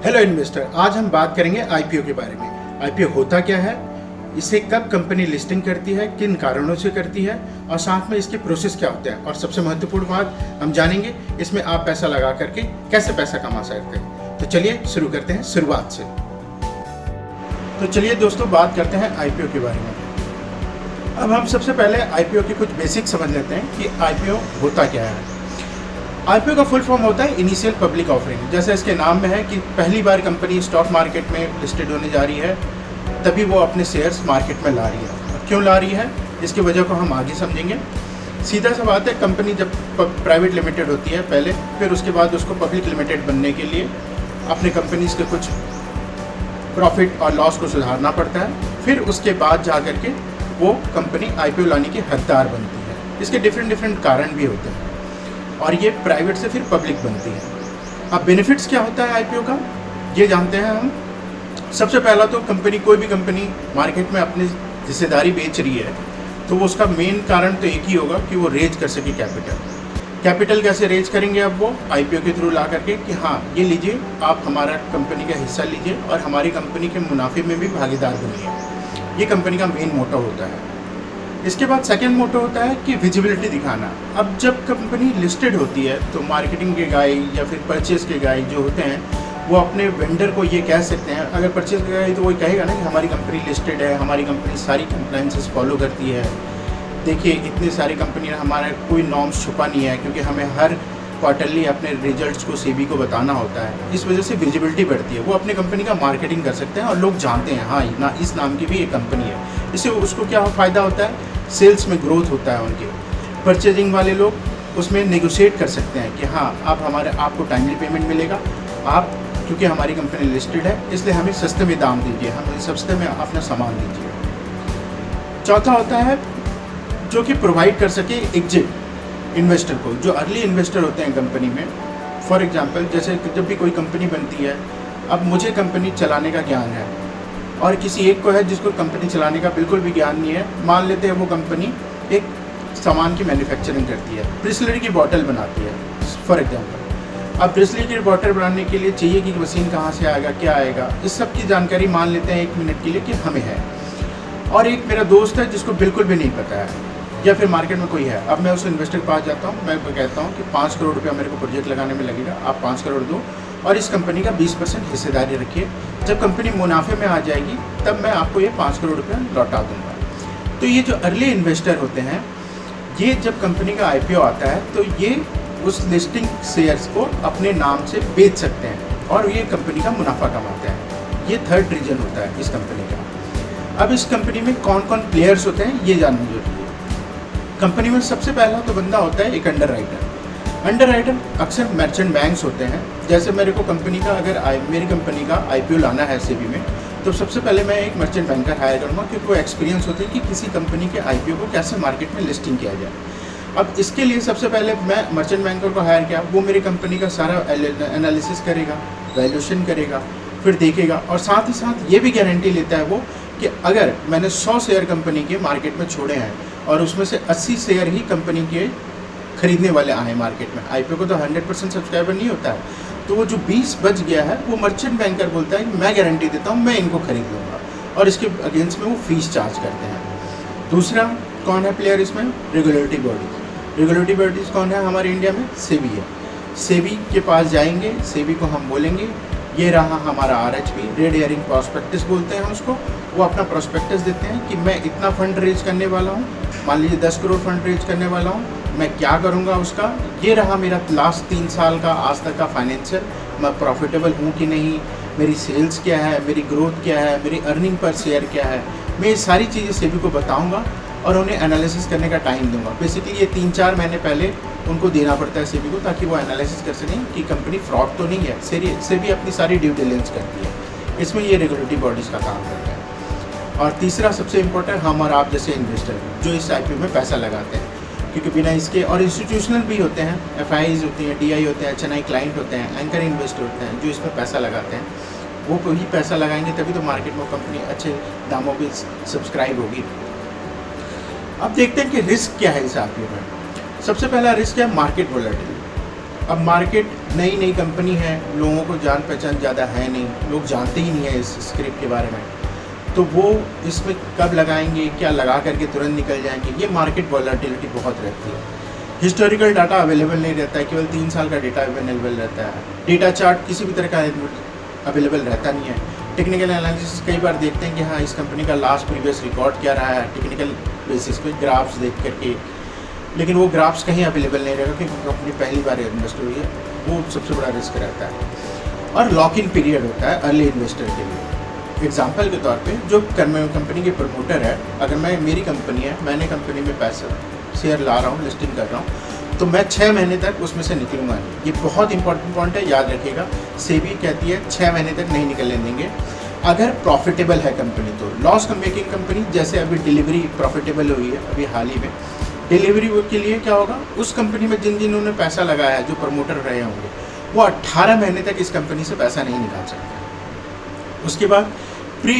Hello investor, आज हम बात करेंगे आईपीओ के बारे में। आईपीओ होता क्या है, इसे कब कंपनी लिस्टिंग करती है, किन कारणों से करती है और साथ में इसके प्रोसेस क्या होते हैं। और सबसे महत्वपूर्ण बात हम जानेंगे, इसमें आप पैसा लगा करके कैसे पैसा कमा सकते हैं। तो चलिए शुरू करते हैं शुरुआत से। तो चलिए दोस्तों, बात करते हैं आईपीओ के बारे में। अब हम सबसे पहले आईपीओ की कुछ बेसिक समझ लेते हैं कि आईपीओ होता क्या है। आईपीओ का फुल फॉर्म होता है इनिशियल पब्लिक ऑफरिंग। जैसे इसके नाम में है कि पहली बार कंपनी स्टॉक मार्केट में लिस्टेड होने जा रही है, तभी वो अपने शेयर्स मार्केट में ला रही है। क्यों ला रही है, इसकी वजह को हम आगे समझेंगे। सीधा सा बात है, कंपनी जब प्राइवेट लिमिटेड होती है पहले, फिर उसके बाद उसको पब्लिक लिमिटेड बनने के लिए अपने कंपनीज के कुछ प्रॉफिट और लॉस को सुधारना पड़ता है। फिर उसके बाद जा कर के वो कंपनी आईपीओ लाने की हकदार बनती है। इसके डिफरेंट कारण भी होते हैं और ये प्राइवेट से फिर पब्लिक बनती है। अब बेनिफिट्स क्या होता है आईपीओ का, ये जानते हैं हम। सबसे पहला तो कंपनी, कोई भी कंपनी मार्केट में अपनी हिस्सेदारी बेच रही है तो वो उसका मेन कारण तो एक ही होगा कि वो रेज कर सके कैपिटल कैसे रेज करेंगे, अब वो आईपीओ के थ्रू ला करके कि हाँ ये लीजिए, आप हमारा कंपनी का हिस्सा लीजिए और हमारी कंपनी के मुनाफे में भी भागीदार बनिए। ये कंपनी का मेन मोटो होता है। इसके बाद सेकेंड मोटो होता है कि विजिबिलिटी दिखाना। अब जब कंपनी लिस्टेड होती है तो मार्केटिंग के गाय या फिर परचेज के गाय जो होते हैं, वो अपने वेंडर को ये कह सकते हैं, अगर परचेज के गाय तो वो कहेगा ना कि हमारी कंपनी लिस्टेड है, हमारी कंपनी सारी कंप्लायंसेस फॉलो करती है। देखिए इतनी सारी कंपनियां, हमारा कोई नॉर्म्स छुपा नहीं है, क्योंकि हमें हर क्वार्टरली अपने रिजल्ट्स को सेबी को बताना होता है। इस वजह से विजिबिलिटी बढ़ती है। वो अपने कंपनी का मार्केटिंग कर सकते हैं और लोग जानते हैं हाँ ना, इस नाम की भी एक कंपनी है। इससे उसको क्या फ़ायदा होता है, सेल्स में ग्रोथ होता है उनके। परचेजिंग वाले लोग उसमें नेगोशिएट कर सकते हैं कि हाँ आपको टाइमली पेमेंट मिलेगा, आप क्योंकि हमारी कंपनी लिस्टेड है इसलिए हमें सस्ते में दाम दीजिए, हमें सस्ते में अपना सामान दीजिए। चौथा होता है जो कि प्रोवाइड कर सके एग्जिट इन्वेस्टर को, जो अर्ली इन्वेस्टर होते हैं कंपनी में। फॉर एग्जांपल, जैसे जब भी कोई कंपनी बनती है, अब मुझे कंपनी चलाने का ज्ञान है और किसी एक को है जिसको कंपनी चलाने का बिल्कुल भी ज्ञान नहीं है। मान लेते हैं वो कंपनी एक सामान की मैन्युफैक्चरिंग करती है, ब्रिसलरी की बॉटल बनाती है फॉर एग्जांपल। अब ब्रिसलरी की बॉटल बनाने के लिए चाहिए कि मशीन कहाँ से आएगा, क्या आएगा, इस सब की जानकारी मान लेते हैं 1 मिनट के लिए कि हमें है। और एक मेरा दोस्त है जिसको बिल्कुल भी नहीं पता है, या फिर मार्केट में कोई है। अब मैं उस इन्वेस्टर के पास जाता हूँ, मैं कहता हूँ कि 5 करोड़ रुपया मेरे को प्रोजेक्ट लगाने में लगेगा, आप 5 करोड़ दो और इस कंपनी का 20% हिस्सेदारी रखिए। जब कंपनी मुनाफे में आ जाएगी तब मैं आपको ये 5 करोड़ रुपया लौटा दूंगा। तो ये जो अर्ली इन्वेस्टर होते हैं, ये जब कंपनी का आईपीओ आता है तो ये उस लिस्टिंग शेयर्स को अपने नाम से बेच सकते हैं और ये कंपनी का मुनाफा कमाते हैं। ये थर्ड रीजन होता है इस कंपनी का। अब इस कंपनी में कौन कौन प्लेयर्स होते हैं ये जानना जरूरी है। कंपनी में सबसे पहला तो बंदा होता है एक अंडर राइटर अक्सर मर्चेंट बैंक्स होते हैं। जैसे मेरे को कंपनी का मेरी कंपनी का आईपीओ लाना है सेबी में, तो सबसे पहले मैं एक मर्चेंट बैंकर हायर करूँगा, क्योंकि वो एक्सपीरियंस होती है कि किसी कंपनी के आईपीओ को कैसे मार्केट में लिस्टिंग किया जाए। अब इसके लिए सबसे पहले मैं मर्चेंट बैंकर को हायर किया, वो मेरी कंपनी का सारा एनालिसिस करेगा, वैल्यूएशन करेगा, फिर देखेगा और साथ ही साथ ये भी गारंटी लेता है वो कि अगर मैंने 100 शेयर कंपनी के मार्केट में छोड़े हैं और उसमें से 80 शेयर ही कंपनी के खरीदने वाले आए मार्केट में, आईपीओ को तो 100% सब्सक्राइबर नहीं होता है, तो वो जो 20 बच गया है वो मर्चेंट बैंकर बोलता है कि मैं गारंटी देता हूँ, मैं इनको खरीद लूँगा और इसके अगेंस्ट में वो फीस चार्ज करते हैं। दूसरा कौन है प्लेयर इसमें, रेगुलेटरी बॉडीज़ कौन है हमारे इंडिया में, सेबी है। सेबी के पास जाएंगे, सेबी को हम बोलेंगे ये रहा हमारा RHP, रेड हेयरिंग प्रॉस्पेक्टस बोलते हैं उसको। वो अपना प्रॉस्पेक्टस देते हैं कि मैं इतना फंड रेज करने वाला हूँ, मान लीजिए 10 करोड़ फंड रेज करने वाला हूँ, मैं क्या करूँगा उसका, ये रहा मेरा लास्ट 3 साल का आज तक का फाइनेंशियल, मैं प्रॉफिटेबल हूँ कि नहीं, मेरी सेल्स क्या है, मेरी ग्रोथ क्या है, मेरी अर्निंग पर शेयर क्या है, मैं ये सारी चीज़ें सेबी को बताऊँगा और उन्हें एनालिसिस करने का टाइम दूंगा। बेसिकली ये 3-4 महीने पहले उनको देना पड़ता है सेबी को, ताकि वो एनालिसिस कर सकें कि कंपनी फ्रॉड तो नहीं है। सेबी अपनी सारी ड्यू डिलिजेंस करती है, इसमें ये रेगुलेटरी बॉडीज़ का काम करता है। और तीसरा सबसे इम्पोर्टेंट, हम और आप जैसे इन्वेस्टर जो इस आईपीओ में पैसा लगाते हैं, क्योंकि बिना इसके, और इंस्टीट्यूशनल भी होते हैं, FIs होती हैं, DI होते हैं, HNI क्लाइंट होते हैं, एंकर इन्वेस्टर होते हैं जो इसमें पैसा लगाते हैं, वो कोई पैसा लगाएंगे तभी तो मार्केट में कंपनी अच्छे दामों पर सब्सक्राइब होगी। अब देखते हैं कि रिस्क क्या है इस आईपीओ में। सबसे पहला रिस्क है मार्केट वोलेटिलिटी। अब मार्केट नई नई कंपनी है, लोगों को जान पहचान ज़्यादा है नहीं, लोग जानते ही नहीं है इस स्क्रिप्ट के बारे में, तो वो इसमें कब लगाएंगे, क्या लगा करके तुरंत निकल जाएंगे, ये मार्केट वॉलेटिलिटी बहुत रहती है। हिस्टोरिकल डाटा अवेलेबल नहीं रहता है, केवल 3 साल का डेटा अवेलेबल रहता है। डेटा चार्ट किसी भी तरह का अवेलेबल रहता नहीं है। टेक्निकल एनालिसिस कई बार देखते हैं कि हाँ इस कंपनी का लास्ट प्रीवियस रिकॉर्ड क्या रहा है, टेक्निकल बेसिस पे ग्राफ्स देख करके, लेकिन वो ग्राफ्स कहीं अवेलेबल नहीं रहेगा क्योंकि कंपनी पहली बार इन्वेस्ट हुई है, वो सबसे बड़ा रिस्क रहता है। और लॉक इन पीरियड होता है अर्ली इन्वेस्टर के लिए। एग्जाम्पल के तौर पे जो कंपनी के प्रमोटर है, अगर मेरी कंपनी है, मैंने कंपनी में पैसा शेयर ला रहा हूँ, लिस्टिंग कर रहा हूँ, तो मैं 6 महीने तक उसमें से निकलूँगा नहीं। ये बहुत इंपॉर्टेंट पॉइंट है, याद रखिएगा। सेबी कहती है 6 महीने तक नहीं निकलने देंगे अगर प्रॉफिटेबल है कंपनी। तो लॉस मेकिंग कंपनी, जैसे अभी डिलीवरी प्रॉफिटेबल हुई है अभी हाल ही में, डिलीवरी के लिए क्या होगा, उस कंपनी में जिन्होंने पैसा लगाया है, जो प्रमोटर रहे होंगे, वो 18 महीने तक इस कंपनी से पैसा नहीं निकाल सकते। उसके बाद प्री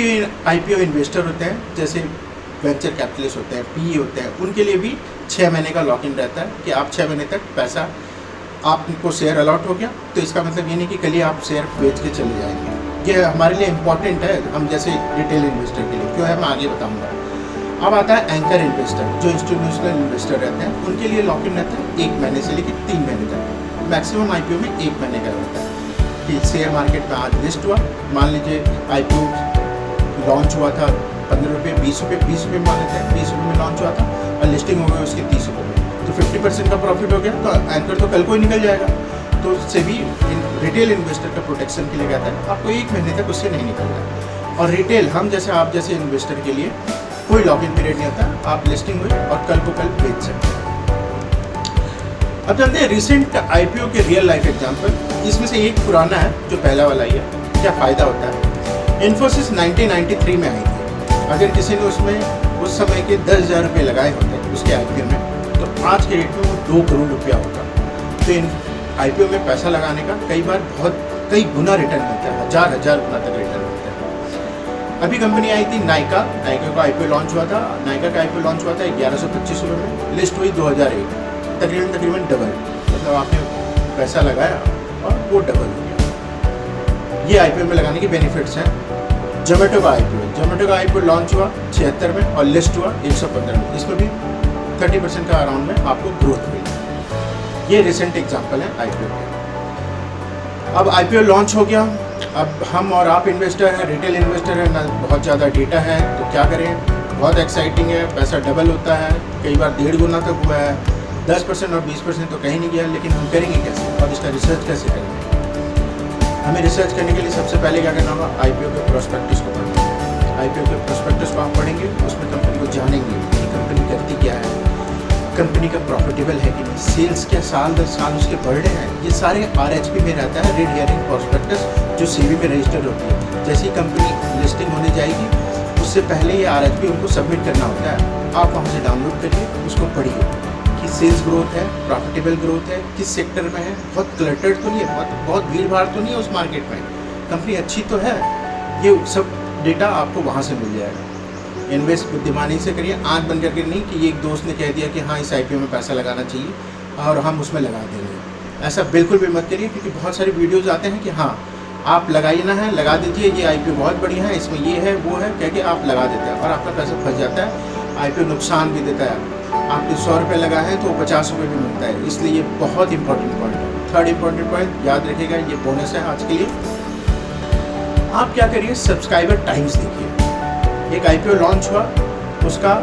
IPO इन्वेस्टर होते हैं, जैसे वेंचर कैपिटलिस्ट होते हैं, PE होते हैं, उनके लिए भी 6 महीने का लॉक इन रहता है कि आप 6 महीने तक पैसा, आपको शेयर अलॉट हो गया तो इसका मतलब ये नहीं कि कल ही आप शेयर बेच के चले जाएंगे। ये हमारे लिए इम्पॉर्टेंट है, हम जैसे रिटेल इन्वेस्टर के लिए, क्यों है मैं आगे बताऊँगा। अब आता है एंकर इन्वेस्टर, जो इंस्टीट्यूशनल इन्वेस्टर रहते हैं, उनके लिए लॉक इन रहता है 1 महीने से लेकर 3 महीने तक। मैक्सिमम IPO में 1 महीने का रहता है कि शेयर मार्केट में आज लिस्ट हुआ, मान लीजिए IPO लॉन्च हुआ था 15 रुपये, 20 रुपये, 20 रुपये मान लेते हैं, 20 रुपये में लॉन्च हुआ था और लिस्टिंग हो गई उसके 30 रुपये में, तो 50% का प्रॉफिट हो गया, तो एंकर तो कल को ही निकल जाएगा। तो उससे भी रिटेल इन्वेस्टर का प्रोटेक्शन के लिए कहता है आपको 1 महीने तक उससे नहीं निकलना है। और रिटेल, हम जैसे आप जैसे इन्वेस्टर के लिए कोई लॉक इन पीरियड नहीं होता, आप लिस्टिंग हुई और कल को कल बेच सकते हैं। अब जानते हैं रिसेंट IPO के रियल लाइफ एग्जाम्पल। इसमें से एक पुराना है जो पहला वाला ही है। क्या फ़ायदा होता है। इन्फोसिस 1993 में आई थी। अगर किसी ने उसमें उस समय के 10,000 रुपये लगाए होते उसके IPO में, तो आज के डेट में वो 2 करोड़ रुपया होता। तो इन IPO में पैसा लगाने का कई बार कई गुना रिटर्न मिलता है, हजार गुना तक रिटर्न मिलता है। अभी कंपनी आई थी नायका का IPO लॉन्च हुआ था। नायका का IPO लॉन्च हुआ था 1125 रुपये में, लिस्ट हुई 2001, तकरीबन डबल। मतलब आपने पैसा लगाया और वो डबल हो गया। ये IPO में लगाने के बेनिफिट्स हैं। जोमेटो का IPO लॉन्च हुआ 76 में और लिस्ट हुआ 115 में। इसमें भी 30% का अराउंड में आपको ग्रोथ मिली। ये रिसेंट एग्जांपल है IPO के। अब IPO लॉन्च हो गया, अब हम और आप इन्वेस्टर हैं, रिटेल इन्वेस्टर हैं ना, बहुत ज़्यादा डेटा है, तो क्या करें। बहुत एक्साइटिंग है, पैसा डबल होता है, कई बार 1.5 गुना तक हुआ है। 10% और 20% तो कहीं नहीं गया, लेकिन हम करेंगे कैसे और इसका रिसर्च कैसे करेंगे। हमें रिसर्च करने के लिए सबसे पहले क्या करना होगा, IPO के प्रोस्पेक्टस को पढ़ना। IPO के प्रोस्पेक्टस को आप पढ़ेंगे, उसमें कंपनी को जानेंगे कि कंपनी करती क्या है, कंपनी का प्रॉफिटेबल है कि नहीं, सेल्स क्या साल दर साल उसके बढ़ रहे हैं। ये सारे RHP में रहता है, रेड हेयरिंग प्रोस्पेक्टस, जो सेबी में रजिस्टर्ड होती है। जैसी कंपनी लिस्टिंग होने जाएगी उससे पहले ये RHP उनको सबमिट करना होता है। आप वहाँ से डाउनलोड करिए, उसको पढ़िए कि सेल्स ग्रोथ है, प्रॉफिटेबल ग्रोथ है, किस सेक्टर में है, बहुत क्लटर्ड तो नहीं है, बहुत भीड़ भाड़ तो नहीं है उस मार्केट में, कंपनी अच्छी तो है। ये सब डेटा आपको वहाँ से मिल जाएगा। इन्वेस्ट बुद्धिमानी से करिए, आँख बंद करके नहीं कि एक दोस्त ने कह दिया कि हाँ इस IPO में पैसा लगाना चाहिए और हम उसमें लगा देंगे। ऐसा बिल्कुल भी मत करिए, क्योंकि बहुत सारे वीडियोज़ आते हैं कि हाँ आप लगाइए ना है, लगा दीजिए, ये IPO बहुत बढ़िया है, इसमें ये है वो है, कह के आप लगा देते हैं और आपका पैसा फंस जाता है। IPO नुकसान भी देता है। आपने 100 रुपये लगाए हैं तो 50 रुपये भी मिलता है, इसलिए ये बहुत इंपॉर्टेंट पॉइंट है। थर्ड इंपॉर्टेंट पॉइंट याद रखिएगा, ये बोनस है आज के लिए। आप क्या करिए, सब्सक्राइबर टाइम्स देखिए। एक IPO लॉन्च हुआ, उसका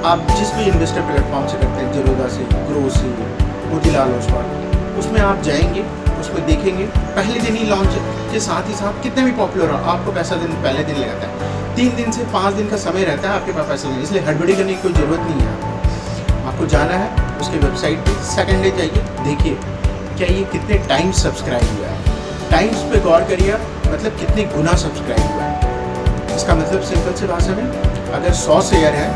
आप जिस भी इन्वेस्टर प्लेटफॉर्म से करते हैं, जरोदा से, ग्रो से, मोतीलाल ओसवाल, उसमें आप जाएंगे, उसमें देखेंगे पहले दिन ही लॉन्च के साथ ही साथ कितने भी पॉपुलर हो, आपको पैसा पहले दिन लगाता है। 3 दिन से 5 दिन का समय रहता है आपके पास पैसा लेने, इसलिए हड़बड़ी करने की कोई ज़रूरत नहीं है। आपको जाना है उसके वेबसाइट पे, सेकंड डे जाइए, देखिए क्या ये कितने टाइम्स सब्सक्राइब हुआ है। टाइम्स पे गौर करिए, मतलब कितने गुना सब्सक्राइब हुआ है। इसका मतलब सिंपल से भाषा में, अगर 100 शेयर है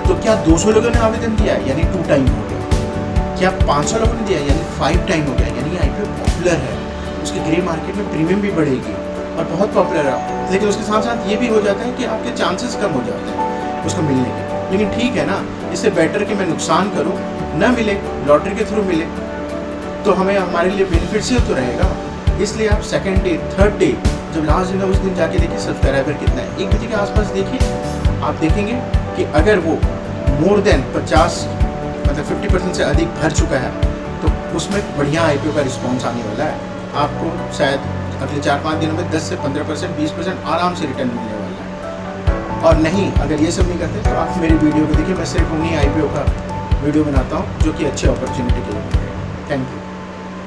तो क्या 200 लोगों ने आवेदन दिया है, यानी 2 टाइम हो गया। क्या 500 लोगों ने दिया, यानी 5 टाइम हो गया, यानी IPO पॉपुलर है। उसकी ग्रे मार्केट में प्रीमियम भी बढ़ेगी और बहुत पॉपुलर है। लेकिन उसके साथ साथ ये भी हो जाता है कि आपके चांसेस कम हो जाते हैं उसको मिलने के। लेकिन ठीक है ना, इससे बेटर कि मैं नुकसान करूं, ना मिले, लॉटरी के थ्रू मिले, तो हमें हमारे लिए बेनिफिशियल तो रहेगा। इसलिए आप सेकंड डे, थर्ड डे, जब लास्ट दिन है उस दिन जाके देखिए सब्सक्राइबर कितना है। 1 बजे के आसपास देखिए, आप देखेंगे कि अगर वो मोर देन 50 मतलब 50% से अधिक भर चुका है तो उसमें बढ़िया IPO का रिस्पॉन्स आने वाला है। आपको शायद अगले 4-5 दिनों में 10 से 15%, 20% आराम से रिटर्न मिलने वाला है। और नहीं, अगर ये सब नहीं करते तो आप मेरी वीडियो को देखिए, मैं सिर्फ उन्हीं IPO का वीडियो बनाता हूँ जो कि अच्छे अपॉर्चुनिटी के लिए। Thank you.